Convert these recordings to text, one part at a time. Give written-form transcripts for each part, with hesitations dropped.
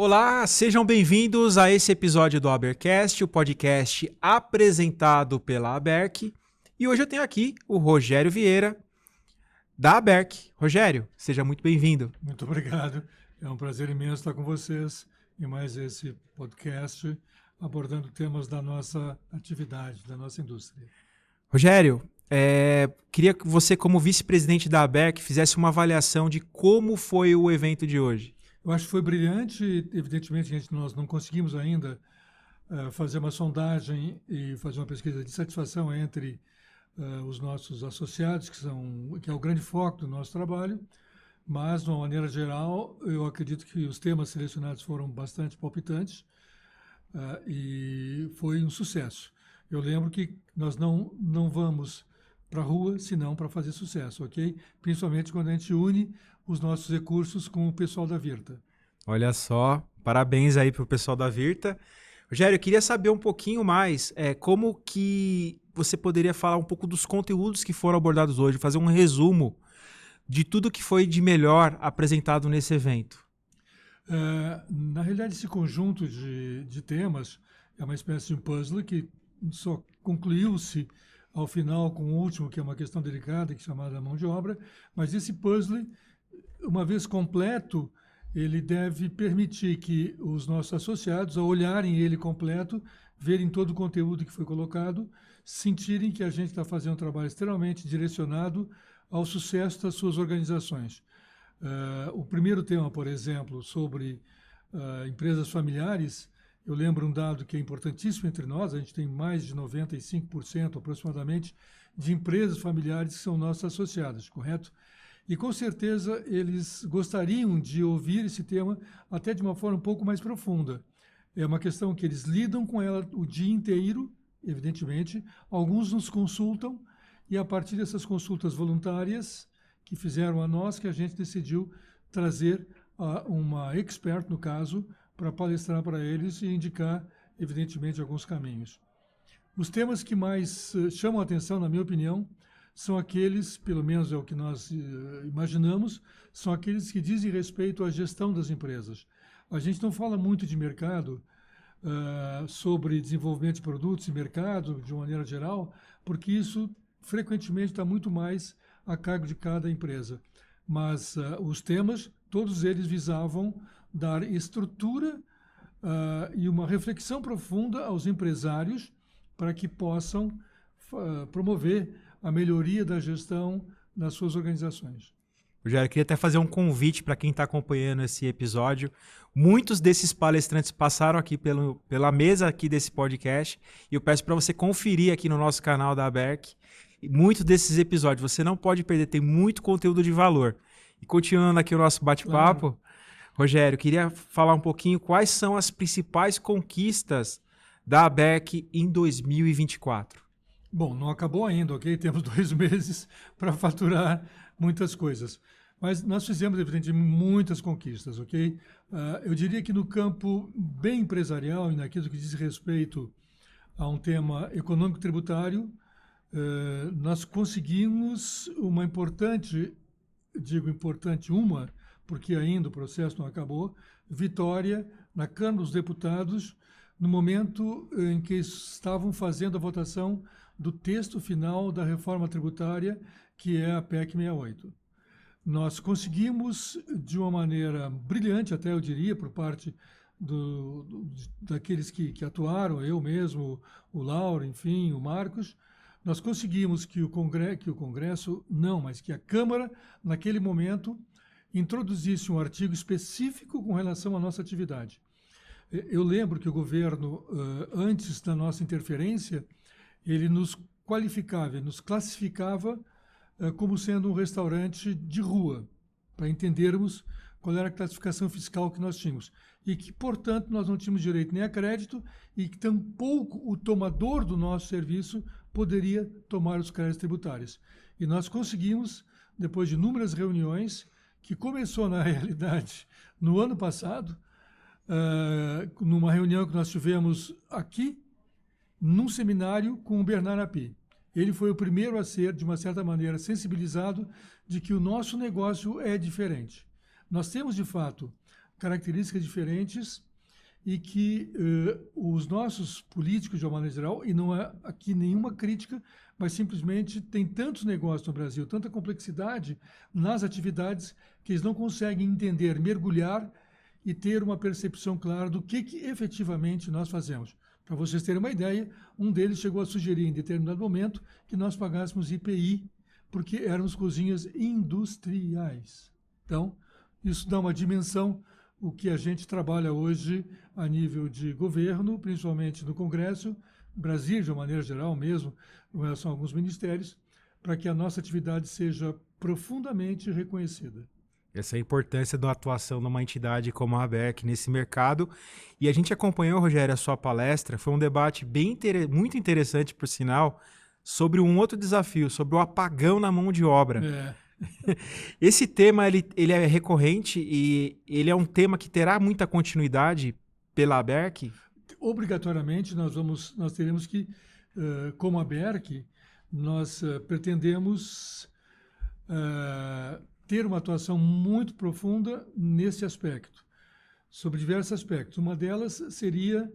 Olá, sejam bem-vindos a esse episódio do Abercast, o podcast apresentado pela Aberc. E hoje eu tenho aqui o Rogério Vieira, da Aberc. Rogério, seja muito bem-vindo. Muito obrigado. É um prazer imenso estar com vocês em mais esse podcast abordando temas da nossa atividade, da nossa indústria. Rogério, queria que você, como vice-presidente da Aberc, fizesse uma avaliação de como foi o evento de hoje. Eu acho que foi brilhante. Evidentemente, nós não conseguimos ainda fazer uma sondagem e fazer uma pesquisa de satisfação entre os nossos associados, que é o grande foco do nosso trabalho, mas, de uma maneira geral, eu acredito que os temas selecionados foram bastante palpitantes e foi um sucesso. Eu lembro que nós não vamos para a rua, senão para fazer sucesso, ok? Principalmente quando a gente une os nossos recursos com o pessoal da Virta. Olha só, parabéns aí para o pessoal da Virta. Rogério, eu queria saber um pouquinho mais como que você poderia falar um pouco dos conteúdos que foram abordados hoje, fazer um resumo de tudo que foi de melhor apresentado nesse evento. Na realidade, esse conjunto de temas é uma espécie de um puzzle que só concluiu-se ao final com o último, que é uma questão delicada, que é chamada mão de obra, mas esse puzzle, uma vez completo, ele deve permitir que os nossos associados, ao olharem ele completo, verem todo o conteúdo que foi colocado, sentirem que a gente está fazendo um trabalho extremamente direcionado ao sucesso das suas organizações. O primeiro tema, por exemplo, sobre empresas familiares, eu lembro um dado que é importantíssimo entre nós, a gente tem mais de 95% aproximadamente de empresas familiares que são nossas associadas, correto? E com certeza eles gostariam de ouvir esse tema até de uma forma um pouco mais profunda. É uma questão que eles lidam com ela o dia inteiro, evidentemente, alguns nos consultam e a partir dessas consultas voluntárias que fizeram a nós, que a gente decidiu trazer uma expert, no caso, para palestrar para eles e indicar, evidentemente, alguns caminhos. Os temas que mais chamam a atenção, na minha opinião, são aqueles, pelo menos é o que nós imaginamos, são aqueles que dizem respeito à gestão das empresas. A gente não fala muito de mercado, sobre desenvolvimento de produtos e mercado, de uma maneira geral, porque isso frequentemente está muito mais a cargo de cada empresa. Mas os temas, todos eles visavam dar estrutura e uma reflexão profunda aos empresários para que possam promover a melhoria da gestão nas suas organizações. Rogério, eu queria até fazer um convite para quem está acompanhando esse episódio. Muitos desses palestrantes passaram aqui pela mesa aqui desse podcast e eu peço para você conferir aqui no nosso canal da Aberc. Muitos desses episódios você não pode perder, tem muito conteúdo de valor. E continuando aqui o nosso bate-papo, claro. Rogério, queria falar um pouquinho quais são as principais conquistas da Aberc em 2024. Bom, não acabou ainda, ok? Temos 2 meses para faturar muitas coisas. Mas nós fizemos, evidentemente, muitas conquistas, ok? Eu diria que no campo bem empresarial e naquilo que diz respeito a um tema econômico-tributário, nós conseguimos uma importante, porque ainda o processo não acabou, vitória na Câmara dos Deputados, no momento em que estavam fazendo a votação do texto final da reforma tributária, que é a PEC 68. Nós conseguimos, de uma maneira brilhante, até eu diria, por parte daqueles que atuaram, eu mesmo, o Lauro, enfim, o Marcos, nós conseguimos que que a Câmara, naquele momento, introduzisse um artigo específico com relação à nossa atividade. Eu lembro que o governo, antes da nossa interferência, ele nos qualificava, nos classificava como sendo um restaurante de rua, para entendermos qual era a classificação fiscal que nós tínhamos. E que, portanto, nós não tínhamos direito nem a crédito e que tampouco o tomador do nosso serviço poderia tomar os créditos tributários. E nós conseguimos, depois de inúmeras reuniões, que começou, na realidade, no ano passado, numa reunião que nós tivemos aqui, num seminário com o Bernard Api. Ele foi o primeiro a ser, de uma certa maneira, sensibilizado de que o nosso negócio é diferente. Nós temos, de fato, características diferentes e que os nossos políticos, de uma maneira geral, e não é aqui nenhuma crítica, mas simplesmente tem tantos negócios no Brasil, tanta complexidade nas atividades, que eles não conseguem entender, mergulhar e ter uma percepção clara do que efetivamente nós fazemos. Para vocês terem uma ideia, um deles chegou a sugerir em determinado momento que nós pagássemos IPI, porque éramos cozinhas industriais. Então, isso dá uma dimensão o que a gente trabalha hoje a nível de governo, principalmente no Congresso, Brasil, de uma maneira geral mesmo, em relação a alguns ministérios, para que a nossa atividade seja profundamente reconhecida. Essa é a importância da atuação de uma entidade como a ABEC nesse mercado. E a gente acompanhou, Rogério, a sua palestra. Foi um debate muito interessante, por sinal, sobre um outro desafio, sobre o apagão na mão de obra. Esse tema ele é recorrente e ele é um tema que terá muita continuidade pela ABEC? Obrigatoriamente, nós teremos que, como ABEC, nós pretendemos ter uma atuação muito profunda nesse aspecto, sobre diversos aspectos. Uma delas seria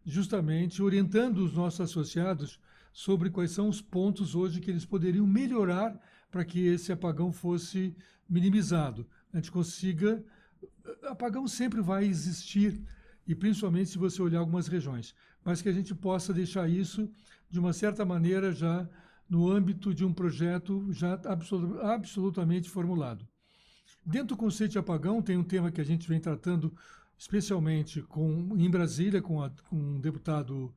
justamente orientando os nossos associados sobre quais são os pontos hoje que eles poderiam melhorar para que esse apagão fosse minimizado. A gente consiga... Apagão sempre vai existir, e principalmente se você olhar algumas regiões, mas que a gente possa deixar isso, de uma certa maneira, já no âmbito de um projeto já absolutamente formulado. Dentro do conceito de apagão, tem um tema que a gente vem tratando especialmente em Brasília, com um deputado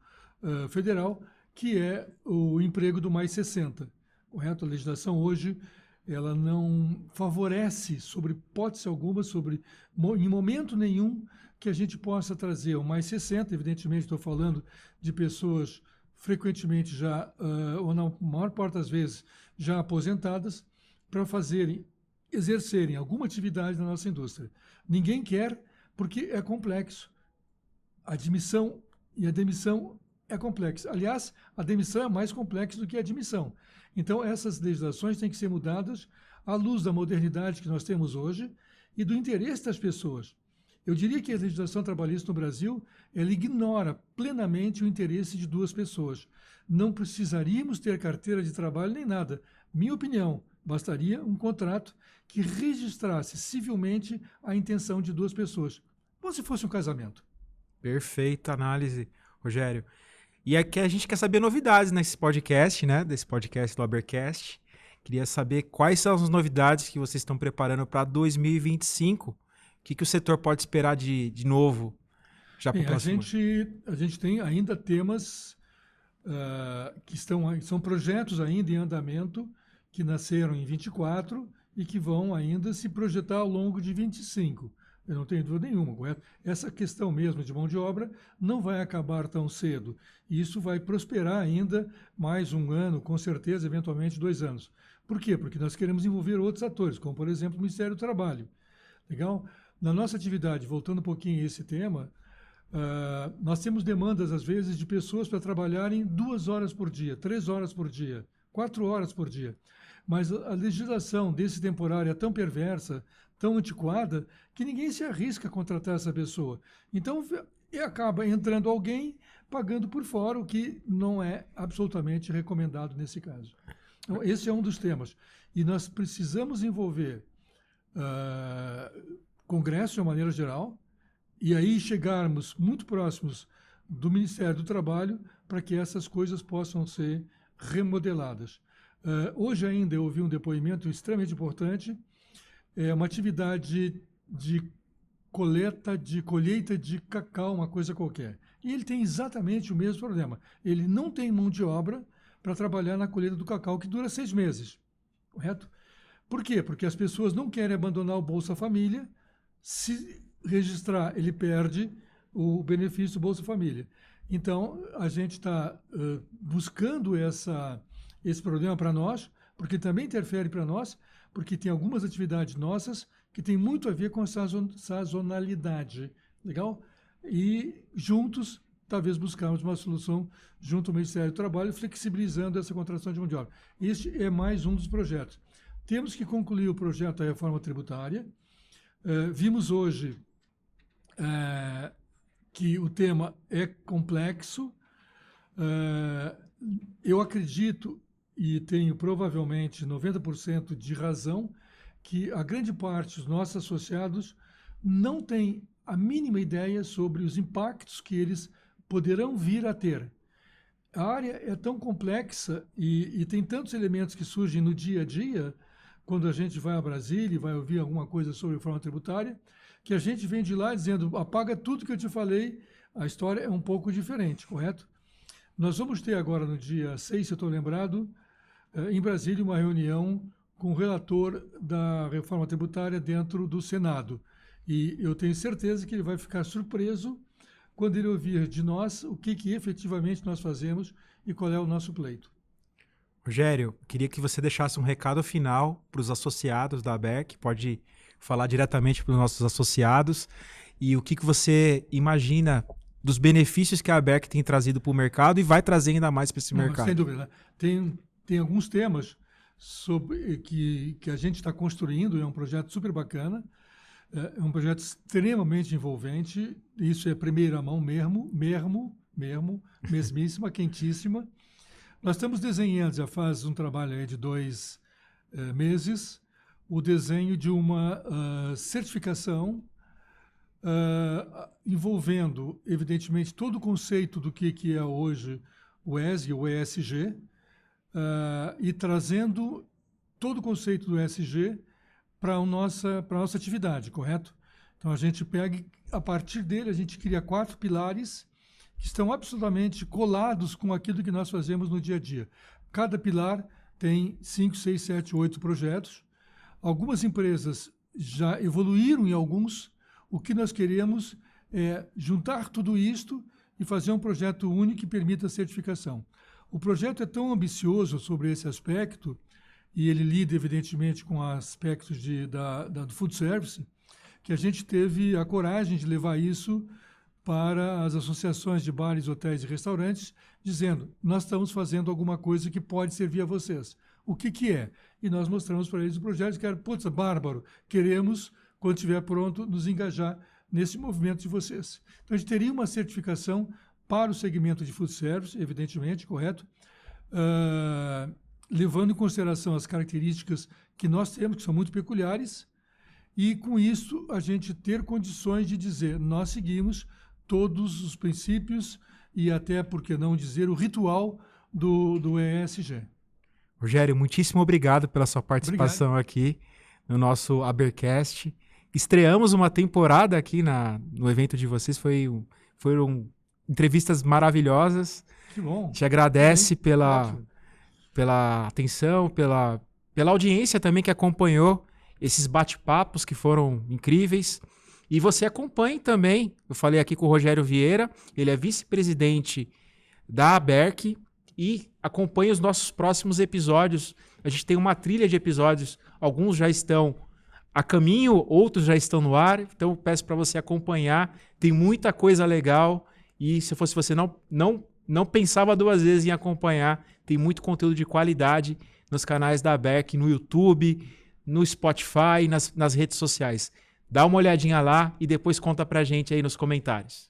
federal, que é o emprego do mais 60. Correto? A legislação hoje ela não favorece, sobre hipótese alguma, em momento nenhum, que a gente possa trazer o mais 60. Evidentemente, estou falando de pessoas frequentemente já, ou na maior parte das vezes, já aposentadas, para exercerem alguma atividade na nossa indústria. Ninguém quer, porque é complexo. A admissão e a demissão é complexa. Aliás, a demissão é mais complexa do que a admissão. Então, essas legislações têm que ser mudadas à luz da modernidade que nós temos hoje e do interesse das pessoas. Eu diria que a legislação trabalhista no Brasil, ela ignora plenamente o interesse de duas pessoas. Não precisaríamos ter carteira de trabalho nem nada. Minha opinião, bastaria um contrato que registrasse civilmente a intenção de duas pessoas, como se fosse um casamento. Perfeita análise, Rogério. E aqui a gente quer saber novidades nesse podcast, né? Desse podcast do Abercast. Queria saber quais são as novidades que vocês estão preparando para 2025. O que o setor pode esperar de novo já para o próximo ano? A gente tem ainda temas que são projetos ainda em andamento, que nasceram em 24 e que vão ainda se projetar ao longo de 25. Eu não tenho dúvida nenhuma, correto? Essa questão mesmo de mão de obra não vai acabar tão cedo. E isso vai prosperar ainda mais um ano, com certeza, eventualmente 2 anos. Por quê? Porque nós queremos envolver outros atores, como, por exemplo, o Ministério do Trabalho. Legal? Na nossa atividade, voltando um pouquinho a esse tema, nós temos demandas, às vezes, de pessoas para trabalharem 2 horas por dia, 3 horas por dia, 4 horas por dia. Mas a legislação desse temporário é tão perversa, tão antiquada, que ninguém se arrisca a contratar essa pessoa. Então, acaba entrando alguém pagando por fora, o que não é absolutamente recomendado nesse caso. Então, esse é um dos temas. E nós precisamos envolver Congresso, de uma maneira geral, e aí chegarmos muito próximos do Ministério do Trabalho para que essas coisas possam ser remodeladas. Hoje ainda eu ouvi um depoimento extremamente importante, uma atividade de colheita de cacau, uma coisa qualquer. E ele tem exatamente o mesmo problema. Ele não tem mão de obra para trabalhar na colheita do cacau, que dura 6 meses. Correto? Por quê? Porque as pessoas não querem abandonar o Bolsa Família. Se registrar, ele perde o benefício do Bolsa Família. Então, a gente está buscando esse problema para nós, porque também interfere para nós, porque tem algumas atividades nossas que tem muito a ver com a sazonalidade. Legal? E juntos, talvez buscarmos uma solução junto ao Ministério do Trabalho, flexibilizando essa contratação de mão de obra. Este é mais um dos projetos. Temos que concluir o projeto da reforma tributária. Vimos hoje que o tema é complexo. Eu acredito, e tenho provavelmente 90% de razão, que a grande parte dos nossos associados não tem a mínima ideia sobre os impactos que eles poderão vir a ter. A área é tão complexa e tem tantos elementos que surgem no dia a dia, quando a gente vai a Brasília e vai ouvir alguma coisa sobre reforma tributária, que a gente vem de lá dizendo, apaga tudo que eu te falei, a história é um pouco diferente, correto? Nós vamos ter agora, no dia 6, se eu estou lembrado, em Brasília, uma reunião com o relator da reforma tributária dentro do Senado. E eu tenho certeza que ele vai ficar surpreso quando ele ouvir de nós o que efetivamente nós fazemos e qual é o nosso pleito. Rogério, queria que você deixasse um recado final para os associados da ABEC, pode falar diretamente para os nossos associados, e o que você imagina dos benefícios que a ABEC tem trazido para o mercado e vai trazer ainda mais para esse mercado. Sem dúvida. Tem alguns temas que a gente está construindo, é um projeto super bacana, é um projeto extremamente envolvente, isso é primeira mão mesmíssima, quentíssima. Nós estamos desenhando, já faz um trabalho aí de 2 meses, o desenho de uma certificação envolvendo, evidentemente, todo o conceito do que é hoje o ESG, o ESG, e trazendo todo o conceito do ESG para a nossa atividade, correto? Então, a gente pega, a partir dele, a gente cria 4 pilares que estão absolutamente colados com aquilo que nós fazemos no dia a dia. Cada pilar tem 5, 6, 7, 8 projetos. Algumas empresas já evoluíram em alguns. O que nós queremos é juntar tudo isto e fazer um projeto único que permita a certificação. O projeto é tão ambicioso sobre esse aspecto, e ele lida, evidentemente, com aspectos do food service, que a gente teve a coragem de levar isso para as associações de bares, hotéis e restaurantes, dizendo, nós estamos fazendo alguma coisa que pode servir a vocês. O que é? E nós mostramos para eles o projeto, que era, putz, bárbaro, queremos, quando estiver pronto, nos engajar nesse movimento de vocês. Então, a gente teria uma certificação para o segmento de food service, evidentemente, correto? Levando em consideração as características que nós temos, que são muito peculiares, e com isso a gente ter condições de dizer, nós seguimos todos os princípios e até, por que não dizer, o ritual do ESG. Rogério, muitíssimo obrigado pela sua participação aqui no nosso Abercast. Estreamos uma temporada aqui no evento de vocês, foram entrevistas maravilhosas. Que bom. Te agradece pela atenção, pela audiência também que acompanhou esses bate-papos que foram incríveis. E você acompanhe também, eu falei aqui com o Rogério Vieira, ele é vice-presidente da ABERC, e acompanhe os nossos próximos episódios. A gente tem uma trilha de episódios, alguns já estão a caminho, outros já estão no ar, então eu peço para você acompanhar, tem muita coisa legal, e se fosse você não pensava 2 vezes em acompanhar, tem muito conteúdo de qualidade nos canais da ABERC, no YouTube, no Spotify, nas redes sociais. Dá uma olhadinha lá e depois conta pra gente aí nos comentários.